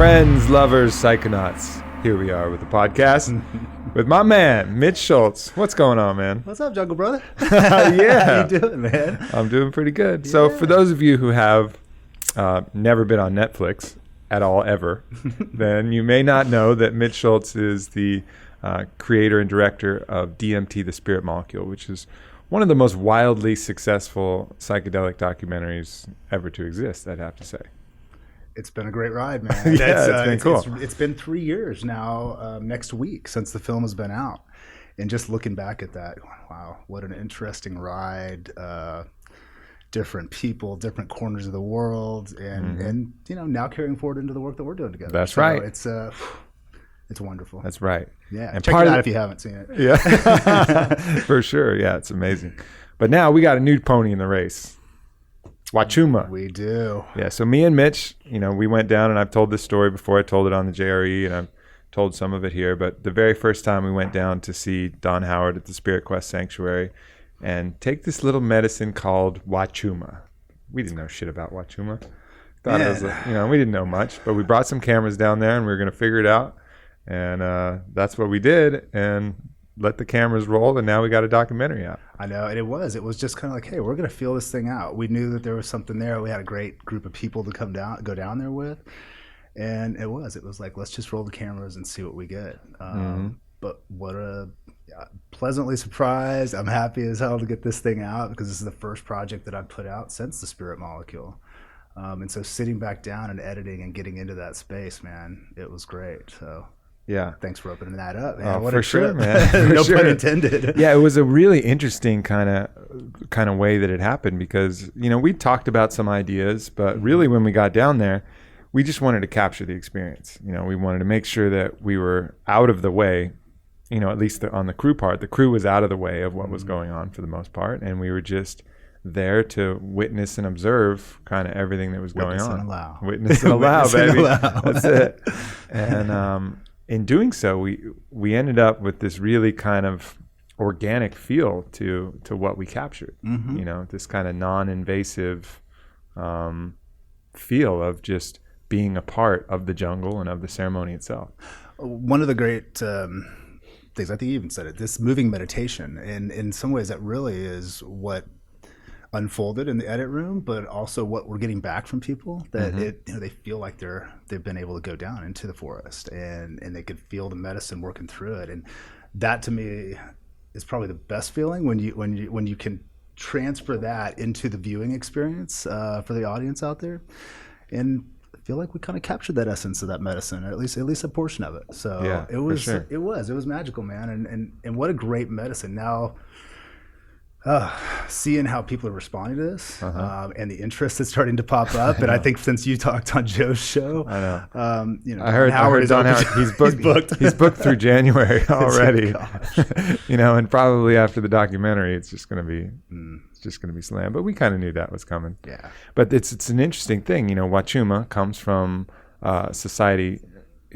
Friends, lovers, psychonauts. Here we are with the podcast with my man, Mitch Schultz. What's going on, man? What's up, Jungle Brother? Yeah. How you doing, man? I'm doing pretty good. Yeah. So for those of you who have never been on Netflix at all ever, then you may not know that Mitch Schultz is the creator and director of DMT, the Spirit Molecule, which is one of the most wildly successful psychedelic documentaries ever to exist, I'd have to say. It's been a great ride, man. Yeah, it's been cool. It's been 3 years now, next week, since the film has been out. And just looking back at that, wow, what an interesting ride. Different people, different corners of the world, and you know, now carrying forward into the work that we're doing together. That's right. It's wonderful. That's right. Yeah, and check it out if you haven't seen it. Yeah, for sure. Yeah, it's amazing. But now we got a new pony in the race. Huachuma. We do. Yeah, so me and Mitch, you know, we went down, and I've told this story before. I told it on the JRE, and I've told some of it here. But the very first time we went down to see Don Howard at the Spirit Quest Sanctuary and take this little medicine called Huachuma. We didn't know shit about Huachuma. Thought it was, we didn't know much. But we brought some cameras down there, and we were going to figure it out. And that's what we did. And let the cameras roll, and now we got a documentary out. I know, and it was just kind of like, hey, we're gonna feel this thing out. We knew that there was something there. We had a great group of people to go down there with, and it was like, let's just roll the cameras and see what we get. But what a pleasantly surprised. I'm happy as hell to get this thing out, because this is the first project that I've put out since the Spirit Molecule. And so sitting back down and editing and getting into that space, man, it was great. So yeah, thanks for opening that up, man. What for sure, man. No pun intended. Yeah, it was a really interesting kind of way that it happened, because we talked about some ideas, but really when we got down there, we just wanted to capture the experience. We wanted to make sure that we were out of the way. At least on the crew part, the crew was out of the way of what was going on for the most part, and we were just there to witness and observe kind of everything that was going on. Witness and allow, baby. That's it. And in doing so, we ended up with this really kind of organic feel to what we captured. This kind of non-invasive feel of just being a part of the jungle and of the ceremony itself. One of the great things, I think you even said it, this moving meditation, and in some ways that really is what unfolded in the edit room, but also what we're getting back from people, that they feel like they've been able to go down into the forest and they could feel the medicine working through it. And that to me is probably the best feeling, when you can transfer that into the viewing experience for the audience out there. And I feel like we kind of captured that essence of that medicine, or at least a portion of it. So yeah, it was magical, man. And what a great medicine. Now seeing how people are responding to this, and the interest that's starting to pop up, and I think since you talked on Joe's show, I know. I heard Don Howard. He's booked through January already. And probably after the documentary, it's just going to be slammed. But we kind of knew that was coming. Yeah. But it's an interesting thing. Huachuma comes from a society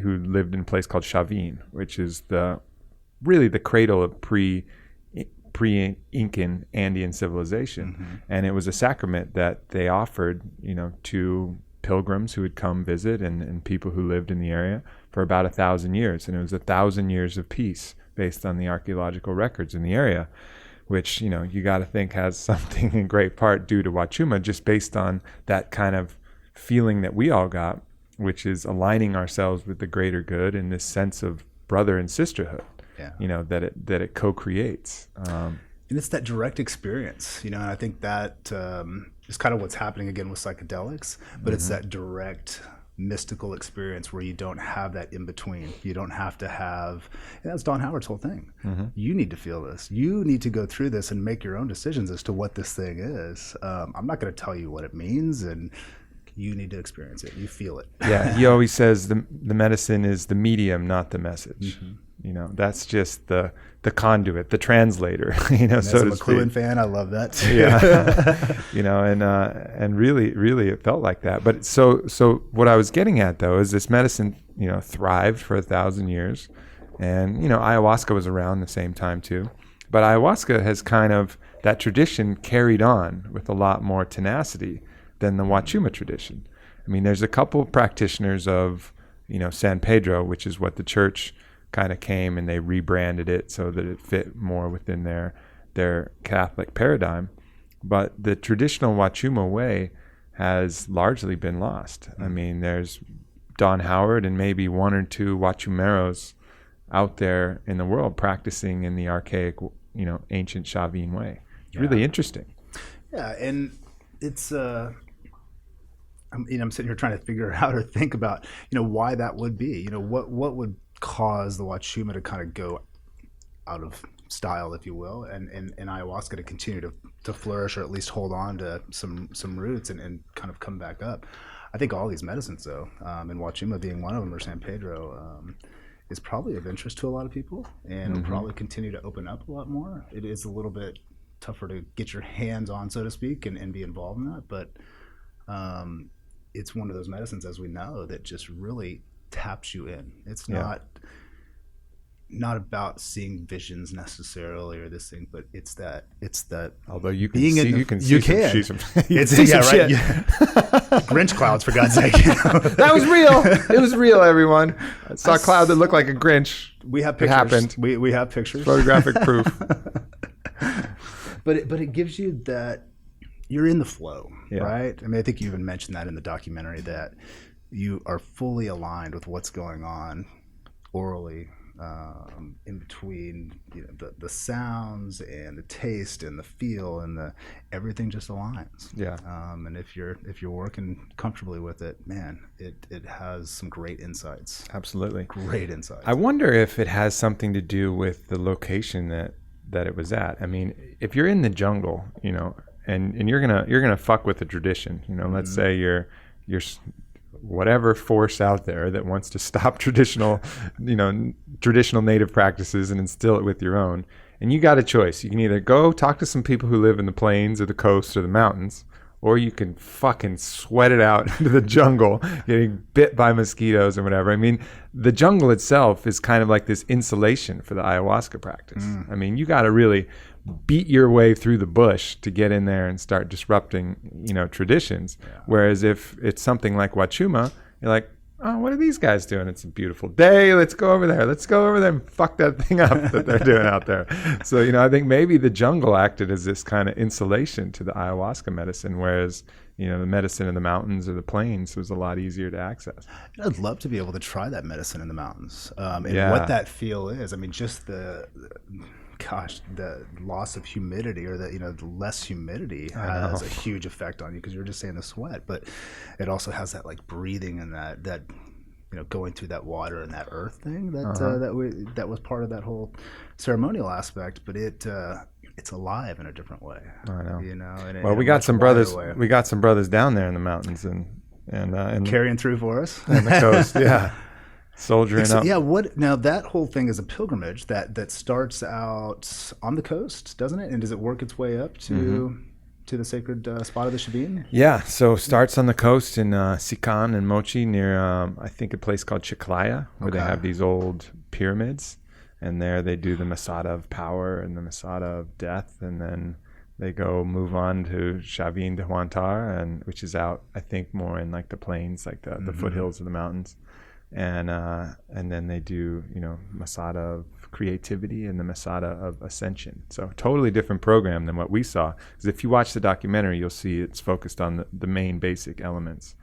who lived in a place called Chavin, which is really the cradle of pre-Incan Andean civilization. And it was a sacrament that they offered, to pilgrims who would come visit and people who lived in the area for about 1,000 years. And it was 1,000 years of peace based on the archaeological records in the area, which, you got to think has something in great part due to Huachuma, just based on that kind of feeling that we all got, which is aligning ourselves with the greater good and this sense of brother and sisterhood. Yeah. That it co-creates. And it's that direct experience, and I think that is kind of what's happening again with psychedelics, but it's that direct mystical experience where you don't have that in between. You don't have to have, and that's Don Howard's whole thing. You need to feel this. You need to go through this and make your own decisions as to what this thing is. I'm not going to tell you what it means, and you need to experience it. You feel it. Yeah, he always says the medicine is the medium, not the message. That's just the conduit, the translator. So to speak. As a McLuhan fan, I love that too. Yeah. And really, it felt like that. But so what I was getting at though is this medicine, thrived for 1,000 years, and ayahuasca was around the same time too. But ayahuasca has kind of that tradition carried on with a lot more tenacity than the Huachuma tradition. I mean, there's a couple of practitioners of San Pedro, which is what the church kind of came and they rebranded it so that it fit more within their Catholic paradigm. But the traditional Huachuma way has largely been lost. I mean, there's Don Howard and maybe one or two Huachumeros out there in the world practicing in the archaic, ancient Chavin way. It's really interesting. Yeah, and it's I'm sitting here trying to figure out or think about why that would be. What would cause the Huachuma to kind of go out of style, if you will, and ayahuasca to continue to flourish, or at least hold on to some roots and kind of come back up. I think all these medicines, though, and Huachuma being one of them, or San Pedro, is probably of interest to a lot of people, and will probably continue to open up a lot more. It is a little bit tougher to get your hands on, so to speak, and be involved in that, but it's one of those medicines, as we know, that just really taps you in. It's not about seeing visions necessarily or this thing, but it's that although you can being see, in you can see some right. Grinch clouds, for God's sake. That was real. It was real, everyone. I saw a cloud that looked like a Grinch. We have pictures. It happened. We have pictures. Photographic proof. But it gives you that you're in the flow, right? I mean, I think you even mentioned that in the documentary, that you are fully aligned with what's going on orally, in between the sounds and the taste and the feel and everything just aligns. And if you're working comfortably with it, man, it has some great insights. Absolutely. Great insights. I wonder if it has something to do with the location that it was at. I mean, if you're in the jungle, and you're gonna fuck with the tradition, let's say you're whatever force out there that wants to stop traditional native practices and instill it with your own. And you got a choice. You can either go talk to some people who live in the plains or the coast or the mountains, or you can fucking sweat it out into the jungle, getting bit by mosquitoes or whatever. I mean, the jungle itself is kind of like this insulation for the ayahuasca practice. I mean, you got to really beat your way through the bush to get in there and start disrupting, traditions. Whereas if it's something like Huachuma, you're like, oh, what are these guys doing? It's a beautiful day. Let's go over there. Let's go over there and fuck that thing up that they're doing out there. So, I think maybe the jungle acted as this kind of insulation to the ayahuasca medicine, whereas, the medicine in the mountains or the plains was a lot easier to access. I'd love to be able to try that medicine in the mountains, and what that feel is. I mean, just the loss of humidity, or the less humidity has a huge effect on you, because you're just saying the sweat, but it also has that like breathing and that going through that water and that earth thing that was part of that whole ceremonial aspect, but it's alive in a different way. I know. And we got some brothers. We got some brothers down there in the mountains and carrying through for us on the coast. Soldiering up. Now that whole thing is a pilgrimage that starts out on the coast, doesn't it? And does it work its way up to the sacred spot of the Chavin? Yeah, so starts on the coast in Sican and Mochi near, I think, a place called Chiclayo, where they have these old pyramids. And there they do the Masada of power and the Masada of death. And then they move on to Chavin de Huantar, which is out, I think, more in like the plains, like the foothills of the mountains. And then they do, Masada of creativity and the Masada of ascension. So totally different program than what we saw. Because if you watch the documentary, you'll see it's focused on the main basic elements,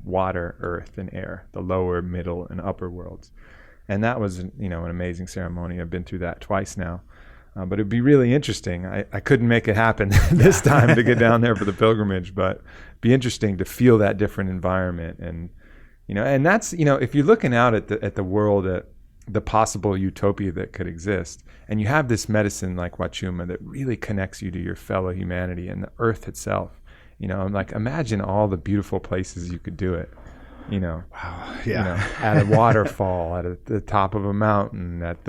water, earth, and air, the lower, middle, and upper worlds. And that was, an amazing ceremony. I've been through that twice now. But it'd be really interesting. I couldn't make it happen this time to get down there for the pilgrimage, but it'd be interesting to feel that different environment. And and that's, if you're looking out at the world, at the possible utopia that could exist, and you have this medicine like Huachuma that really connects you to your fellow humanity and the earth itself, like imagine all the beautiful places you could do it, at a waterfall, at the top of a mountain, at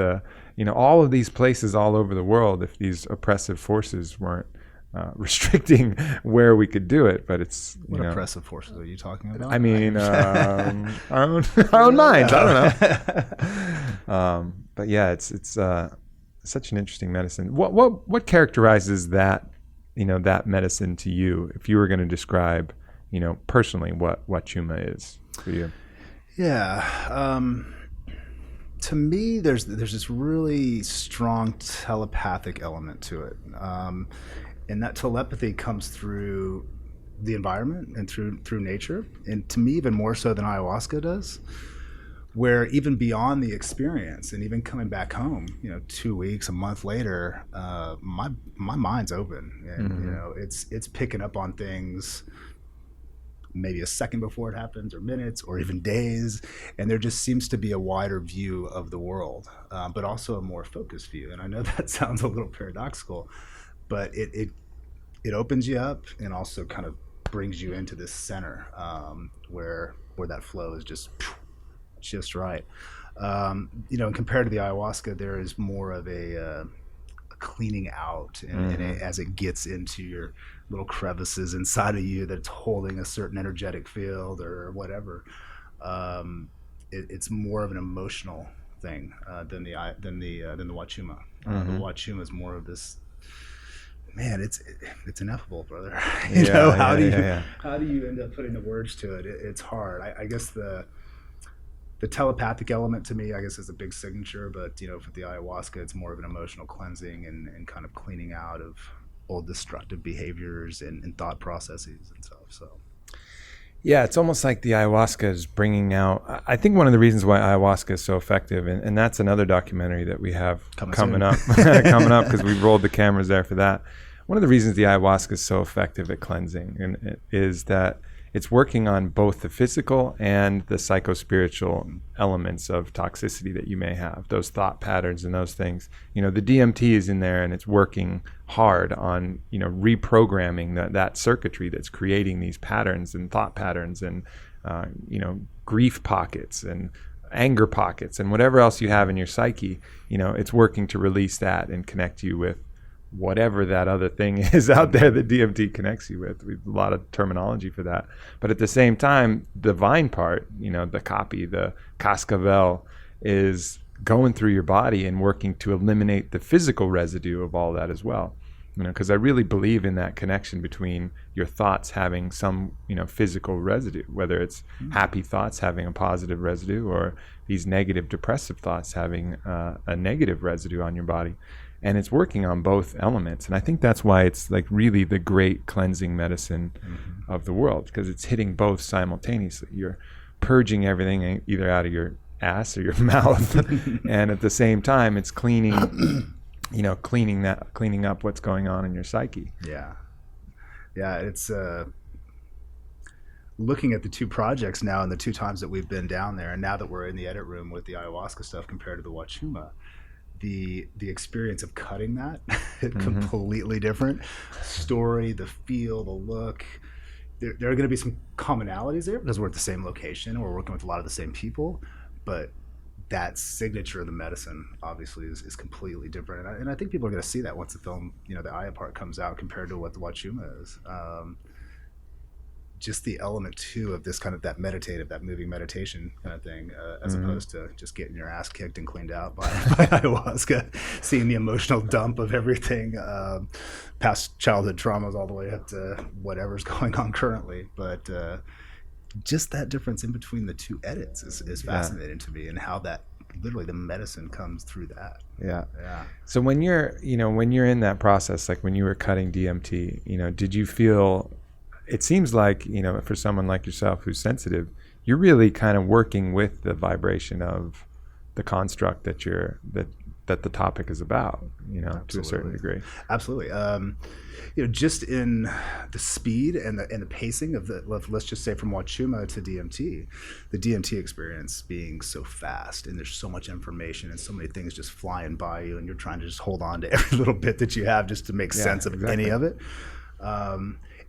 all of these places all over the world, if these oppressive forces weren't restricting where we could do it. But it's what oppressive forces are you talking about? I mean, our own minds. I don't know. But yeah, it's such an interesting medicine. What characterizes that that medicine to you, if you were going to describe personally what Huachuma is for you? Yeah. To me, there's this really strong telepathic element to it, and that telepathy comes through the environment and through nature, and to me, even more so than ayahuasca does. Where even beyond the experience, and even coming back home, 2 weeks, a month later, my mind's open, and it's picking up on things maybe a second before it happens, or minutes, or even days. And there just seems to be a wider view of the world, but also a more focused view. And I know that sounds a little paradoxical, but it opens you up and also kind of brings you into this center, where that flow is just right. And compared to the ayahuasca, there is more of a cleaning out, and as it gets into your little crevices inside of you that's holding a certain energetic field or whatever, it's more of an emotional thing than the Huachuma. The Huachuma is more of this. Man, it's ineffable, brother. How do you end up putting the words to it? It's hard. I guess the telepathic element to me, I guess, is a big signature, but for the ayahuasca, it's more of an emotional cleansing and kind of cleaning out of old destructive behaviors and thought processes and stuff. So yeah, it's almost like the ayahuasca is bringing out, I think one of the reasons why ayahuasca is so effective, and that's another documentary that we have coming up because we rolled the cameras there for that. One of the reasons the ayahuasca is so effective at cleansing and is that it's working on both the physical and the psycho-spiritual elements of toxicity that you may have, those thought patterns and those things. The DMT is in there, and it's working hard on, reprogramming that circuitry that's creating these patterns and thought patterns and, grief pockets and anger pockets and whatever else you have in your psyche. It's working to release that and connect you with whatever that other thing is out there that DMT connects you with. We have a lot of terminology for that. But at the same time, the vine part, the copy, the cascabel, is going through your body and working to eliminate the physical residue of all that as well. Because I really believe in that connection between your thoughts having some, physical residue, whether it's happy thoughts having a positive residue or these negative depressive thoughts having a negative residue on your body. And it's working on both elements. And I think that's why it's like really the great cleansing medicine of the world, because it's hitting both simultaneously. You're purging everything either out of your ass or your mouth. And at the same time, it's cleaning up what's going on in your psyche. Yeah. It's looking at the two projects now and the two times that we've been down there, and now that we're in the edit room with the ayahuasca stuff compared to the Huachuma, the experience of cutting that completely different story, the feel, the look. There are going to be some commonalities there because we're at the same location, we're working with a lot of the same people, but that signature of the medicine obviously is completely different, and I think people are going to see that once the film, the Aya part comes out compared to what the Huachuma is. Just the element too of this kind of that moving meditation kind of thing, as opposed to just getting your ass kicked and cleaned out by ayahuasca, seeing the emotional dump of everything, past childhood traumas all the way up to whatever's going on currently. But just that difference in between the two edits is fascinating to me, and how that literally the medicine comes through that. Yeah. So when you're in that process, like when you were cutting DMT, did you feel? It seems like, for someone like yourself who's sensitive, you're really kind of working with the vibration of the construct that the topic is about, to a certain degree. Absolutely. Just in the speed and the pacing of let's just say from Huachuma to DMT, the DMT experience being so fast, and there's so much information and so many things just flying by you, and you're trying to just hold on to every little bit that you have just to make sense of any of it.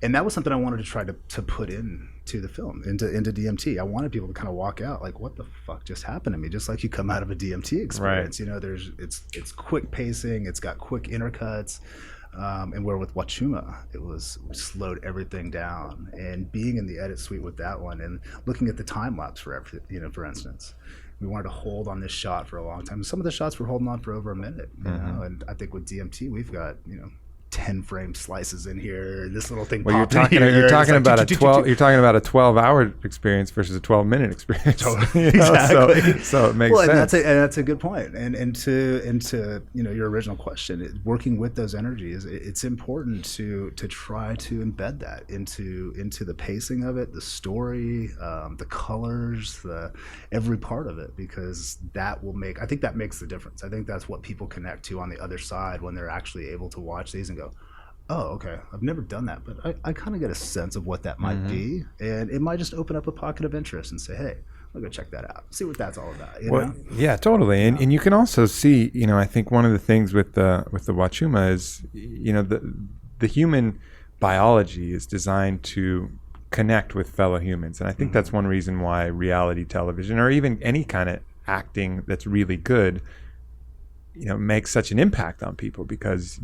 And that was something I wanted to try to put into the film, into DMT. I wanted people to kind of walk out like, what the fuck just happened to me? Just like you come out of a DMT experience, right. It's quick pacing, it's got quick intercuts, and where with Huachuma, we slowed everything down. And being in the edit suite with that one and looking at the time lapse for instance, we wanted to hold on this shot for a long time. Some of the shots we're holding on for over a minute, and I think with DMT we've got 10 frame slices in here, this little thing. Well, you're talking about a 12-hour experience versus a 12-minute experience. Totally. Exactly. So it makes sense. And that's a good point. And to your original question, working with those energies, it's important to try to embed that into the pacing of it, the story, the colors, every part of it, because I think that makes the difference. I think that's what people connect to on the other side when they're actually able to watch these and go, oh, okay, I've never done that, but I kind of get a sense of what that might be, and it might just open up a pocket of interest and say, hey, I'll go check that out, see what that's all about. You know? Yeah, totally. And you can also see, I think one of the things with the Huachuma is, the human biology is designed to connect with fellow humans, and I think that's one reason why reality television, or even any kind of acting that's really good, makes such an impact on people, because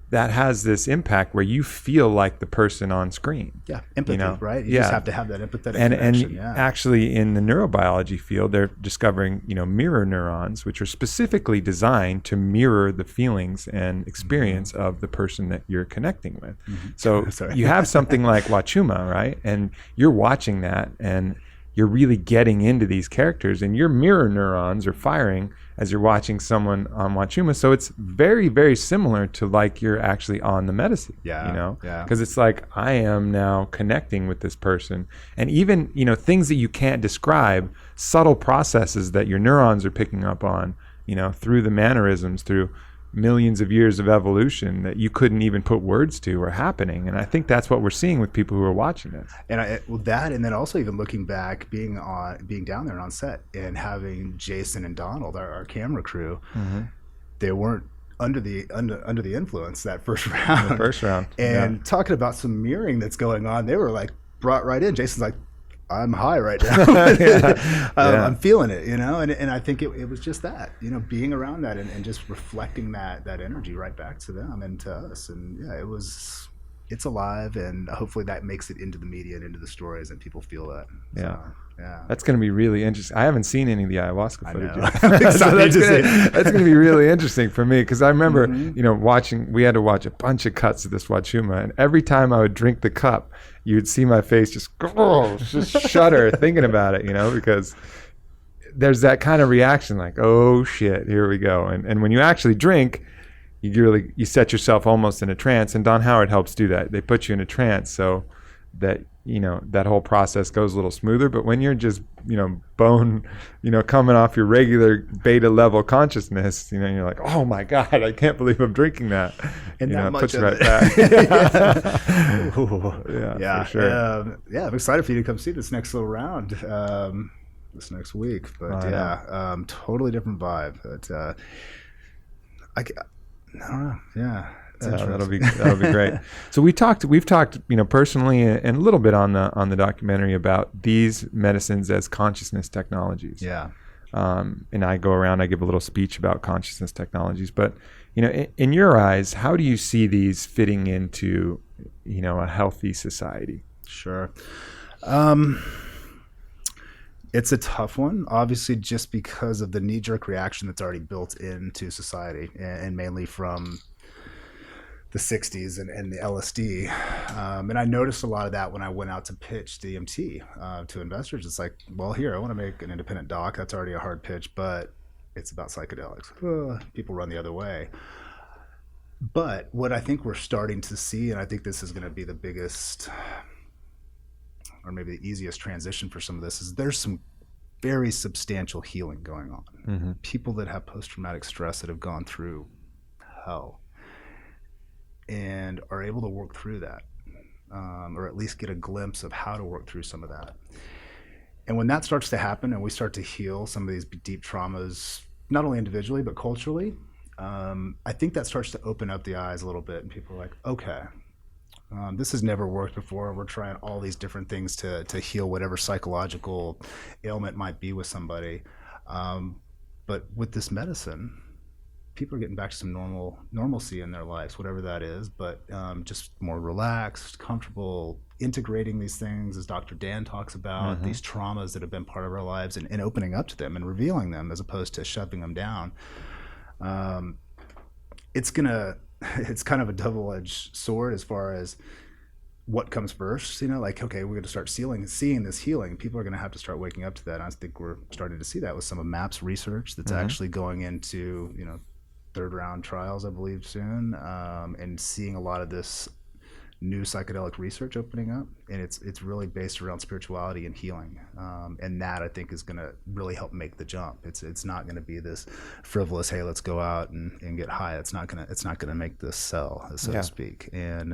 that has this impact where you feel like the person on screen. Yeah, empathy, right? You just have to have that empathetic connection. And actually, in the neurobiology field, they're discovering, mirror neurons, which are specifically designed to mirror the feelings and experience of the person that you're connecting with. So you have something like Huachuma, right? And you're watching that, and you're really getting into these characters, and your mirror neurons are firing as you're watching someone on Huachuma. So it's very, very similar to like you're actually on the medicine, because it's like, I am now connecting with this person. And even, things that you can't describe, subtle processes that your neurons are picking up on, through the mannerisms, through millions of years of evolution that you couldn't even put words to, are happening. And I think that's what we're seeing with people who are watching this. And and then also even looking back, being down there on set and having Jason and Donald, our camera crew, they weren't under the influence that first round. And talking about some mirroring that's going on, they were like brought right in. Jason's like, I'm high right now. I'm feeling it, and I think it was just that, being around that and just reflecting that energy right back to them and to us. And it's alive, and hopefully that makes it into the media and into the stories, and people feel that. That's going to be really interesting. I haven't seen any of the ayahuasca footage yet. So that's going to be really interesting for me, because I remember, we had to watch a bunch of cuts of this Huachuma, and every time I would drink the cup, you would see my face just shudder thinking about it, because there's that kind of reaction like, oh shit, here we go. And when you actually drink, you set yourself almost in a trance, and Don Howard helps do that. They put you in a trance so that that whole process goes a little smoother. But when you're just bone coming off your regular beta level consciousness, you're like, oh my god, I can't believe I'm drinking that, and that much puts of you right it. back. For sure. I'm excited for you to come see this next little round this next week. But totally different vibe. But I don't know. Yeah. That'll be great. So we've talked, personally and a little bit on the documentary about these medicines as consciousness technologies. Yeah. And I go around, I give a little speech about consciousness technologies. But in your eyes, how do you see these fitting into a healthy society? Sure. It's a tough one, obviously, just because of the knee-jerk reaction that's already built into society, and mainly from the 60s and the LSD. And I noticed a lot of that when I went out to pitch DMT to investors. It's like, well, here, I want to make an independent doc. That's already a hard pitch, but it's about psychedelics. People run the other way. But what I think we're starting to see, and I think this is going to be the biggest, or maybe the easiest transition for some of this, is there's some very substantial healing going on. People that have post-traumatic stress that have gone through hell and are able to work through that, or at least get a glimpse of how to work through some of that. And when that starts to happen and we start to heal some of these deep traumas, not only individually, but culturally, I think that starts to open up the eyes a little bit, and people are like, okay, this has never worked before. We're trying all these different things to heal whatever psychological ailment might be with somebody. But with this medicine, people are getting back to some normalcy in their lives, whatever that is, but just more relaxed, comfortable, integrating these things, as Dr. Dan talks about, these traumas that have been part of our lives, and opening up to them and revealing them as opposed to shoving them down. It's gonna it's kind of a double-edged sword as far as what comes first. Like, okay, we're going to start seeing this healing. People are going to have to start waking up to that. And I think we're starting to see that with some of MAPS research that's actually going into third round trials, I believe, soon, and seeing a lot of this new psychedelic research opening up, and it's really based around spirituality and healing, and that I think is going to really help make the jump. It's not going to be this frivolous, hey, let's go out and get high. It's not gonna make this sell, so to speak. And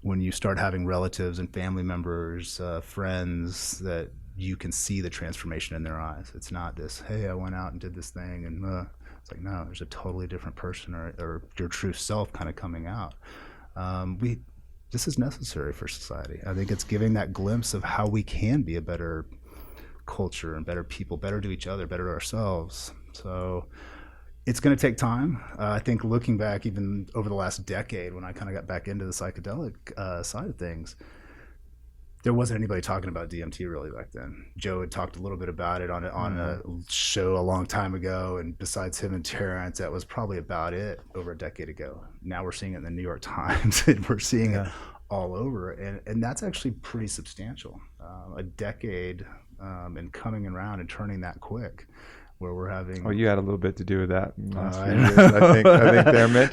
when you start having relatives and family members, friends, that you can see the transformation in their eyes. It's not this, hey, I went out and did this thing, and it's like, no, there's a totally different person or your true self kind of coming out. This is necessary for society. I think it's giving that glimpse of how we can be a better culture and better people, better to each other, better to ourselves. So it's going to take time. I think looking back even over the last decade, when I kind of got back into the psychedelic side of things, there wasn't anybody talking about DMT really back then. Joe had talked a little bit about it on a show a long time ago, and besides him and Terrence, that was probably about it over a decade ago. Now we're seeing it in the New York Times, and we're seeing it all over, and that's actually pretty substantial. A decade and coming around and turning that quick, where we're having. Oh, you had a little bit to do with that last few years, I think there, Mitch.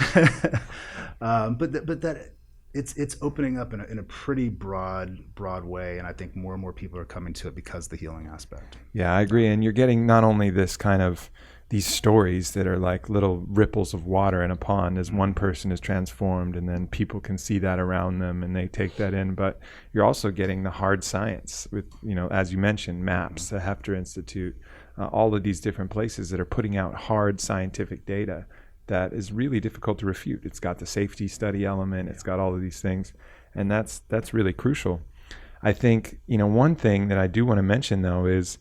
But that. It's opening up in a pretty broad way, and I think more and more people are coming to it because of the healing aspect. Yeah, I agree. And you're getting not only this kind of these stories that are like little ripples of water in a pond as one person is transformed, and then people can see that around them and they take that in, but you're also getting the hard science with, as you mentioned, MAPS, the Hefter Institute, all of these different places that are putting out hard scientific data that is really difficult to refute. It's got the safety study element. It's got all of these things. And that's really crucial. I think, one thing that I do want to mention, though, is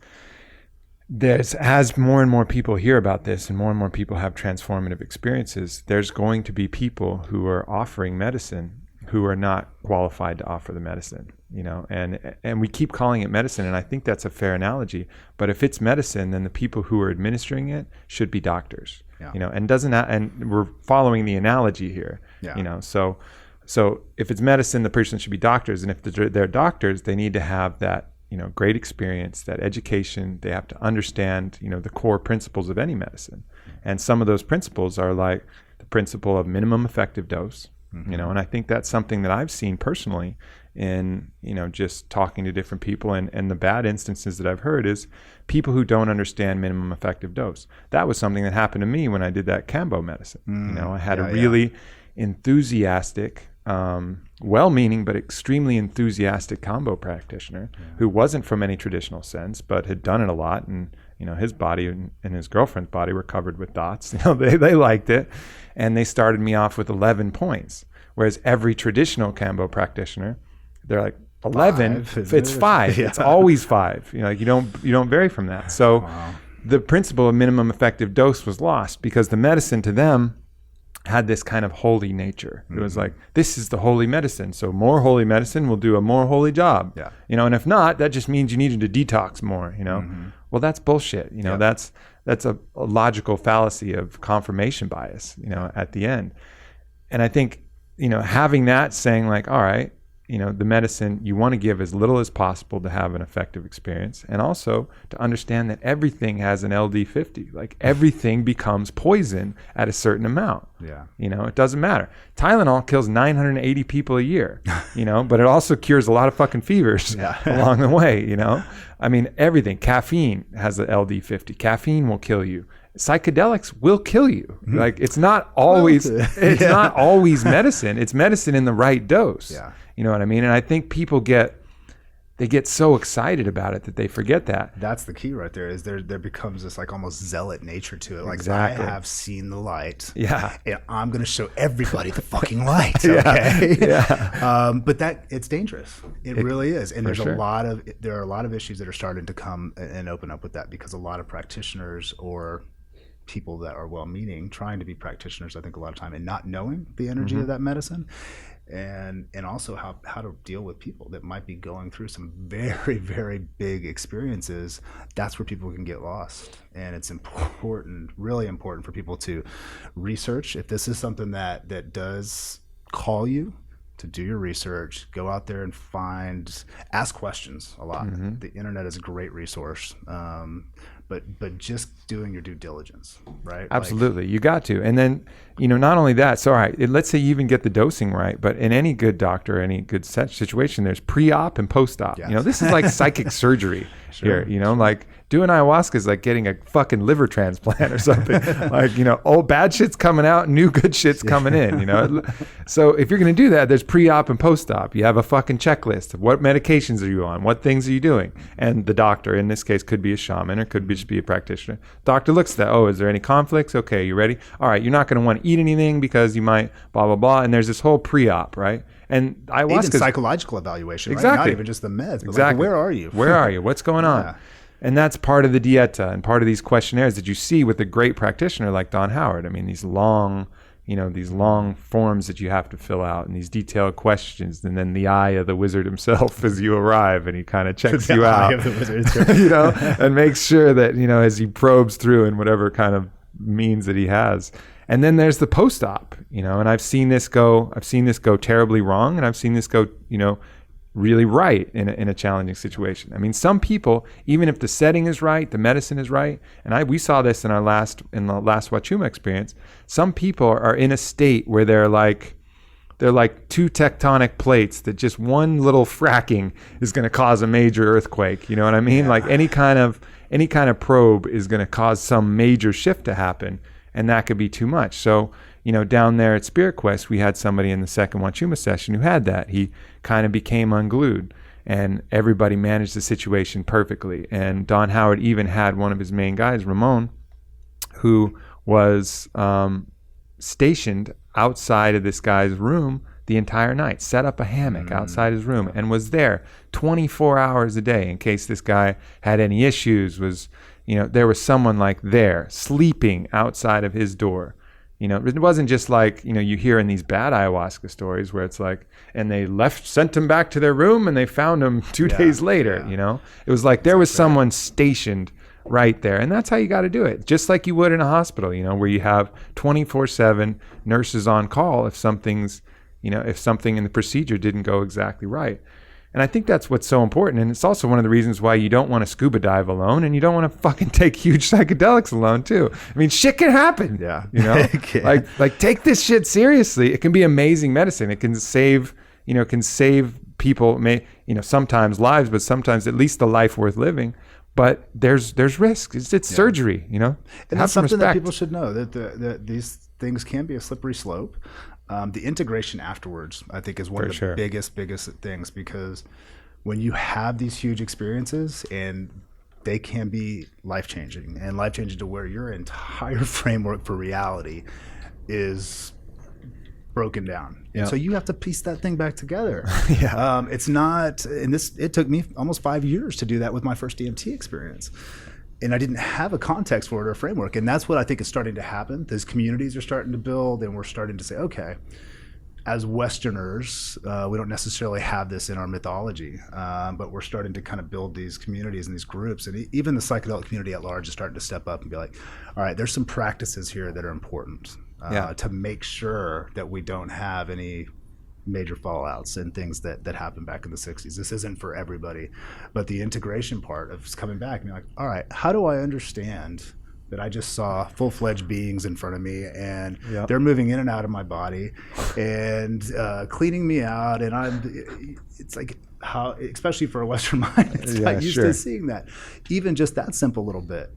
as more and more people hear about this and more people have transformative experiences, there's going to be people who are offering medicine who are not qualified to offer the medicine, and we keep calling it medicine, and I think that's a fair analogy. But if it's medicine, then the people who are administering it should be doctors. And we're following the analogy here. So if it's medicine, the person should be doctors, and if they're doctors, they need to have that great experience, that education. They have to understand the core principles of any medicine, and some of those principles are like the principle of minimum effective dose. And I think that's something that I've seen personally in just talking to different people, and the bad instances that I've heard is people who don't understand minimum effective dose. That was something that happened to me when I did that Cambo medicine. I had a really enthusiastic, well-meaning but extremely enthusiastic combo practitioner who wasn't from any traditional sense but had done it a lot, and his body and his girlfriend's body were covered with dots. They liked it, and they started me off with 11 points, whereas every traditional Cambo practitioner, they're like 11. It's 5. It's always 5. You don't vary from that. So the principle of minimum effective dose was lost because the medicine to them had this kind of holy nature. It was like, this is the holy medicine, so more holy medicine will do a more holy job. And if not, that just means you needed to detox more. Well, that's bullshit. That's a logical fallacy of confirmation bias. At the end, and I think having that, saying like, all right, the medicine, you want to give as little as possible to have an effective experience, and also to understand that everything has an LD50. Like everything becomes poison at a certain amount. It doesn't matter. Tylenol kills 980 people a year, but it also cures a lot of fucking fevers along the way. I mean, everything. Caffeine has an LD50. Caffeine will kill you. Psychedelics will kill you. Like it's not always not always medicine. It's medicine in the right dose. You know what I mean? And I think people get so excited about it that they forget that. That's the key right there, is there becomes this like almost zealot nature to it. Like, exactly. I have seen the light. Yeah. And I'm going to show everybody the fucking light. Okay. But it's dangerous. It really is. And there are a lot of issues that are starting to come and open up with that, because a lot of practitioners or people that are well-meaning trying to be practitioners, I think a lot of time, and not knowing the energy of that medicine. and also how to deal with people that might be going through some very, very big experiences. That's where people can get lost. And it's important, really important for people to research. If this is something that does call you, to do your research, go out there and ask questions a lot. The internet is a great resource. But just doing your due diligence, right? Absolutely. You got to. And then, not only that, so all right, let's say you even get the dosing right, but in any good doctor, any good situation, there's pre-op and post-op. Yes. This is like psychic surgery here, like doing ayahuasca is like getting a fucking liver transplant or something. Like, old bad shit's coming out, new good shit's coming in, So if you're going to do that, there's pre-op and post-op. You have a fucking checklist of what medications are you on? What things are you doing? And the doctor, in this case, could be a shaman or could just be a practitioner. Doctor looks at that. Oh, is there any conflicts? Okay, you ready? All right, you're not going to want to eat anything because you might blah, blah, blah. And there's this whole pre-op, right? And ayahuasca, even psychological evaluation, exactly. Right? Not even just the meds, but exactly. Like, where are you? Where are you? What's going on? And that's part of the dieta and part of these questionnaires that you see with a great practitioner like Don Howard. I mean, these long forms that you have to fill out and these detailed questions, and then the eye of the wizard himself as you arrive, and he kind of checks you out, and makes sure that, as he probes through in whatever kind of means that he has. And then there's the post-op, and I've seen this go terribly wrong, and I've seen this go, really right in a challenging situation. I mean, some people, even if the setting is right, the medicine is right, and we saw this in the last Huachuma experience. Some people are in a state where they're like two tectonic plates that just one little fracking is going to cause a major earthquake. You know what I mean? Yeah. Like any kind of probe is going to cause some major shift to happen, and that could be too much. So, down there at Spirit Quest, we had somebody in the second Huachuma session who had that. He kind of became unglued, and everybody managed the situation perfectly. And Don Howard even had one of his main guys, Ramon, who was stationed outside of this guy's room the entire night, set up a hammock outside his room, and was there 24 hours a day in case this guy had any issues. There was someone like there sleeping outside of his door. It wasn't just like, you hear in these bad ayahuasca stories where it's like, and they sent him back to their room and they found him 2 days later, It was like there was someone stationed right there. And that's how you got to do it. Just like you would in a hospital, where you have 24/7 nurses on call if something in the procedure didn't go exactly right. And I think that's what's so important. And it's also one of the reasons why you don't want to scuba dive alone, and you don't want to fucking take huge psychedelics alone too. I mean, shit can happen. Yeah. Like take this shit seriously. It can be amazing medicine. It can save people, sometimes lives, but sometimes at least a life worth living. But there's risk. It's surgery, And that's something that people should know, that these things can be a slippery slope. The integration afterwards, I think, is one of the biggest things, because when you have these huge experiences, and they can be life-changing to where your entire framework for reality is broken down. Yeah. So you have to piece that thing back together. It's not, and it took me almost 5 years to do that with my first DMT experience. And I didn't have a context for it or a framework. And that's what I think is starting to happen. These communities are starting to build, and we're starting to say, okay, as Westerners, we don't necessarily have this in our mythology, but we're starting to kind of build these communities and these groups. And even the psychedelic community at large is starting to step up and be like, all right, there's some practices here that are important to make sure that we don't have any major fallouts and things that happened back in the 60s. This isn't for everybody, but the integration part of coming back and being like, all right, how do I understand that I just saw full-fledged beings in front of me, and they're moving in and out of my body and cleaning me out, and it's like, how, especially for a Western mind, it's not used to seeing that. Even just that simple little bit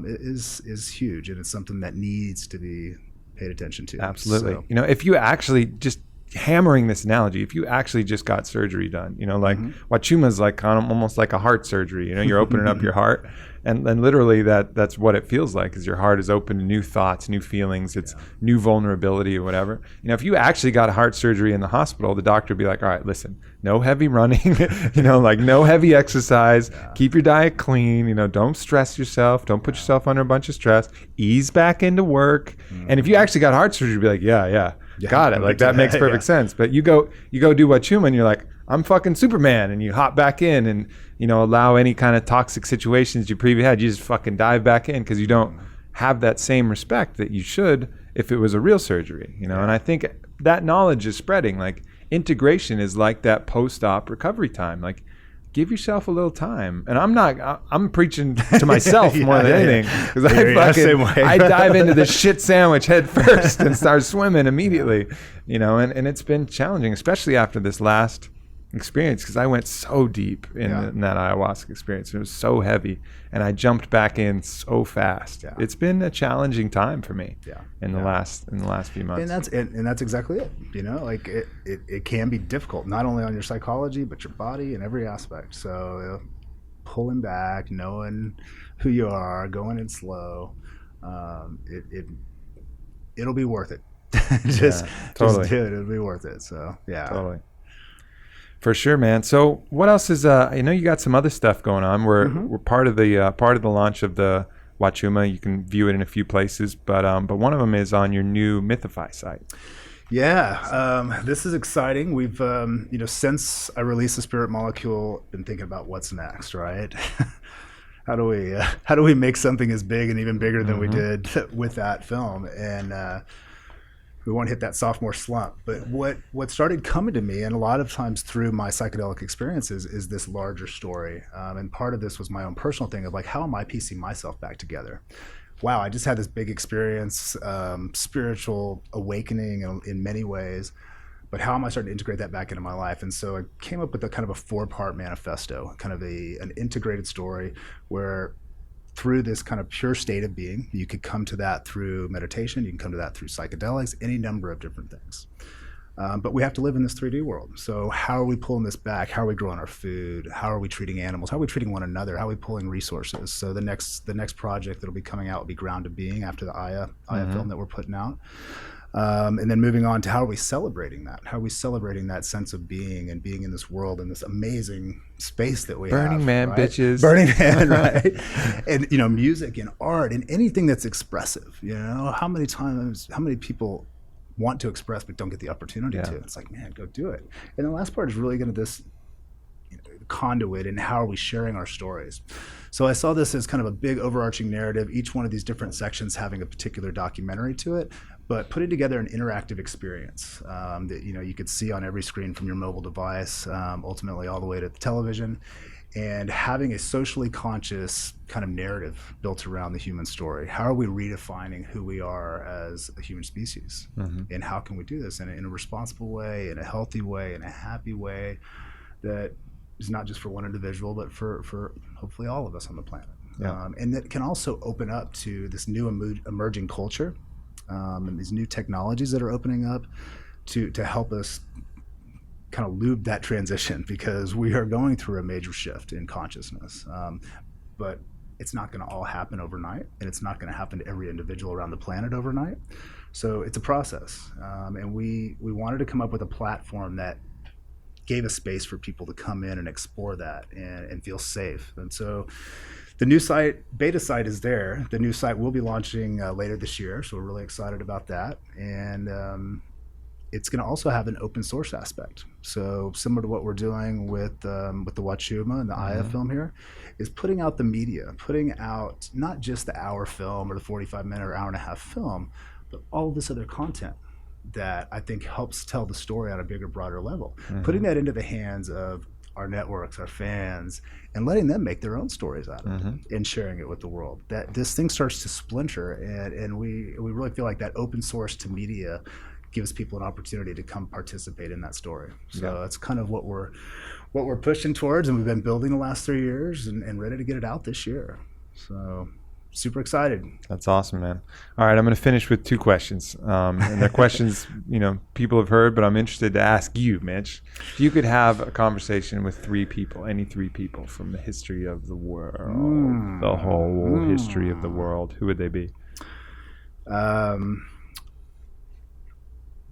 is huge, and it's something that needs to be paid attention to. Absolutely. So, if you actually just hammering this analogy, if you actually just got surgery done, Huachuma is like kind of almost like a heart surgery. You're opening up your heart, and literally that's what it feels like, is your heart is open to new thoughts, new feelings, it's new vulnerability or whatever. If you actually got a heart surgery in the hospital, the doctor would be like, all right, listen, no heavy running, no heavy exercise, keep your diet clean, don't stress yourself, don't put yourself under a bunch of stress, ease back into work. And if you actually got heart surgery, you'd be like, got it. Like that makes perfect sense. But you go do Huachuma and you're like, I'm fucking Superman, and you hop back in and, you know, allow any kind of toxic situations you previously had. You just fucking dive back in because you don't have that same respect that you should if it was a real surgery, you know. And I think that knowledge is spreading. Like integration is like that post-op recovery time. Like give yourself a little time. And I'm preaching to myself more than anything, because I dive into the shit sandwich head first and start swimming immediately, you know. And it's been challenging, especially after this last experience, because I went so deep in that ayahuasca experience. It was so heavy, and I jumped back in so fast. It's been a challenging time for me in the last few months. And that's exactly it. You know, like it can be difficult, not only on your psychology but your body and every aspect. So pulling back, knowing who you are, going in slow, it'll be worth it. Just do it. It'll be worth it. So totally. For sure, man. So what else is, I know you got some other stuff going on. We're part of the launch of the Huachuma. You can view it in a few places, but one of them is on your new Mythify site. Yeah, this is exciting. We've, you know, since I released the Spirit Molecule, been thinking about what's next, right? How do we make something as big and even bigger than we did with that film? And we won't hit that sophomore slump. But what started coming to me, and a lot of times through my psychedelic experiences, is this larger story. And part of this was my own personal thing of like, how am I piecing myself back together? Wow, I just had this big experience, spiritual awakening in many ways, but how am I starting to integrate that back into my life? And so I came up with a kind of a 4-part manifesto, kind of an integrated story where through this kind of pure state of being, you could come to that through meditation, you can come to that through psychedelics, any number of different things. But we have to live in this 3D world. So how are we pulling this back? How are we growing our food? How are we treating animals? How are we treating one another? How are we pulling resources? So the next project that'll be coming out will be Ground to Being, after the Aya film that we're putting out. And then moving on to how are we celebrating that? How are we celebrating that sense of being and being in this world and this amazing space that we have? Burning Man, right? bitches. Burning Man, right? And, you know, music and art and anything that's expressive, you know, how many people want to express but don't get the opportunity to? It's like, man, go do it. And the last part is really going to this, you know, conduit, and how are we sharing our stories? So I saw this as kind of a big overarching narrative, each one of these different sections having a particular documentary to it, but putting together an interactive experience that, you know, you could see on every screen from your mobile device, ultimately all the way to the television, and having a socially conscious kind of narrative built around the human story. How are we redefining who we are as a human species? And how can we do this in a responsible way, in a healthy way, in a happy way that is not just for one individual, but for hopefully all of us on the planet. And that can also open up to this new emerging culture, and these new technologies that are opening up to help us kind of lube that transition, because we are going through a major shift in consciousness. But it's not going to all happen overnight, and it's not going to happen to every individual around the planet overnight. So it's a process. And we wanted to come up with a platform that gave a space for people to come in and explore that and feel safe. And so the new site, beta site, is there. The new site will be launching later this year, so we're really excited about that. And it's going to also have an open source aspect. So similar to what we're doing with the Huachuma and the Aya film here, is putting out the media, putting out not just the hour film or the 45-minute or hour and a half film, but all this other content that I think helps tell the story on a bigger, broader level. Putting that into the hands of our networks, our fans, and letting them make their own stories out of it and sharing it with the world. That this thing starts to splinter, and we really feel like that open source to media gives people an opportunity to come participate in that story. So that's kind of what we're pushing towards, and we've been building the last 3 years and ready to get it out this year. So super excited. That's awesome, man. All right, I'm going to finish with 2 questions. And they're questions, you know, people have heard, but I'm interested to ask you, Mitch. If you could have a conversation with 3 people, any 3 people from the history of the world, the whole history of the world, who would they be?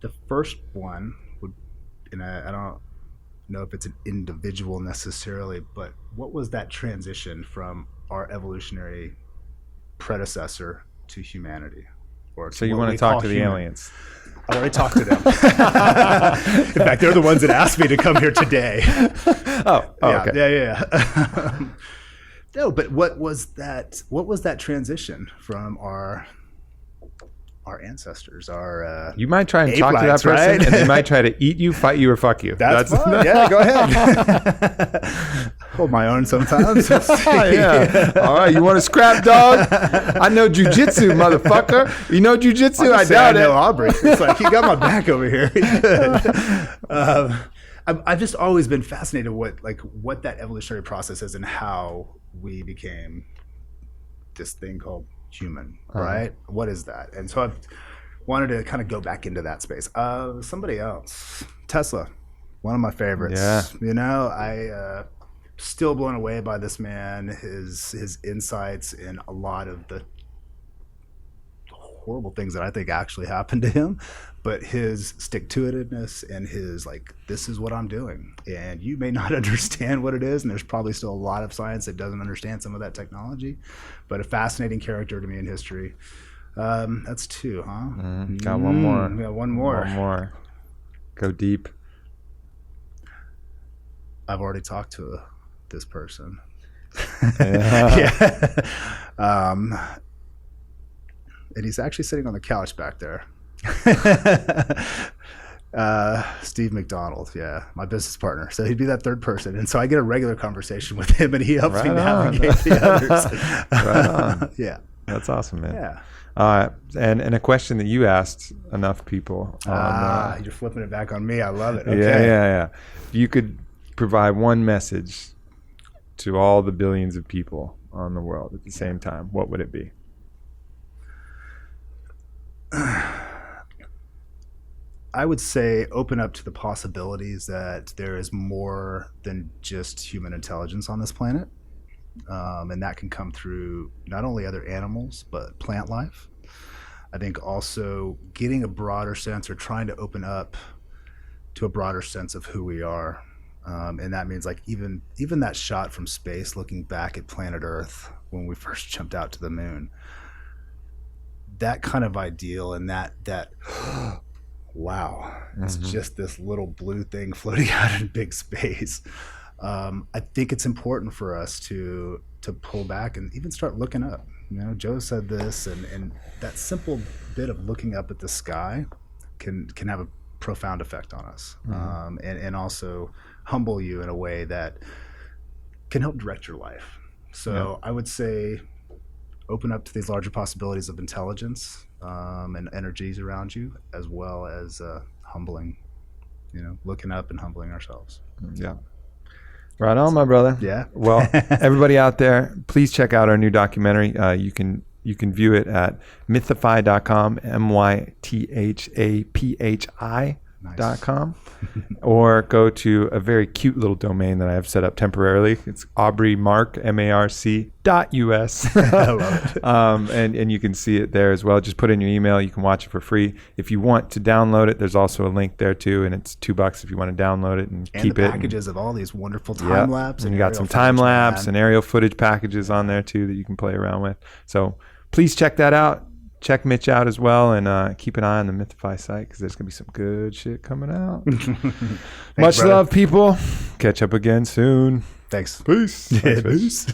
The first one would, and I don't know if it's an individual necessarily, but what was that transition from our evolutionary predecessor to humanity? or So you want to talk to the aliens? I already talked to them. In fact, they're the ones that asked me to come here today. Okay. Yeah. No, but what was that? What was that transition from our ancestors? You might try and ape talk to that lights, person, right? and they might try to eat you, fight you, or fuck you. That's fine. Yeah, go ahead. Hold my own sometimes. Yeah. All right. You want to scrap, dog? I know jujitsu, motherfucker. You know jujitsu? I doubt I know it. Aubrey. It's like he got my back over here. I've just always been fascinated what that evolutionary process is and how we became this thing called human, right? What is that? And so I've wanted to kind of go back into that space. Somebody else, Tesla, one of my favorites. Yeah. You know, I still blown away by this man, his insights in a lot of the horrible things that I think actually happened to him, but his stick-to-itiveness and his this is what I'm doing, and you may not understand what it is, and there's probably still a lot of science that doesn't understand some of that technology, but a fascinating character to me in history. That's two, huh? Got one more. Yeah, one more. One more. Go deep. I've already talked to this person. Yeah. And he's actually sitting on the couch back there. Steve McDonald, yeah, my business partner. So he'd be that third person, and so I get a regular conversation with him, and he helps me navigate the others. Right on. Yeah, That's awesome, man. yeah. And a question that you asked enough people. You're flipping it back on me. I love it. Okay. Yeah. If you could provide one message to all the billions of people on the world at the same time, what would it be? I would say open up to the possibilities that there is more than just human intelligence on this planet. And that can come through not only other animals, but plant life. I think also getting a broader sense or trying to open up to a broader sense of who we are. And that means even that shot from space, looking back at planet Earth when we first jumped out to the moon, that kind of ideal and that wow, it's just this little blue thing floating out in big space. I think it's important for us to pull back and even start looking up. You know, Joe said this, and that simple bit of looking up at the sky can have a profound effect on us, and also humble you in a way that can help direct your life. So I would say open up to these larger possibilities of intelligence and energies around you, as well as humbling, looking up and humbling ourselves. Yeah. Right on, my brother. Yeah. Well, everybody out there, please check out our new documentary. You can view it at mythify.com, mythaphi.com, or go to a very cute little domain that I have set up temporarily. It's Aubrey Mark, MARC.US. I love it. And you can see it there as well. Just put in your email. You can watch it for free. If you want to download it, there's also a link there too, and it's $2 if you want to download it and keep the it. Packages of all these wonderful time lapse. And you got some time lapse and aerial footage packages on there too that you can play around with. So please check that out. Check Mitch out as well, and keep an eye on the Mythify site because there's going to be some good shit coming out. Much love, people. Catch up again soon. Thanks. Peace. Yeah, Thanks, Mitch. peace.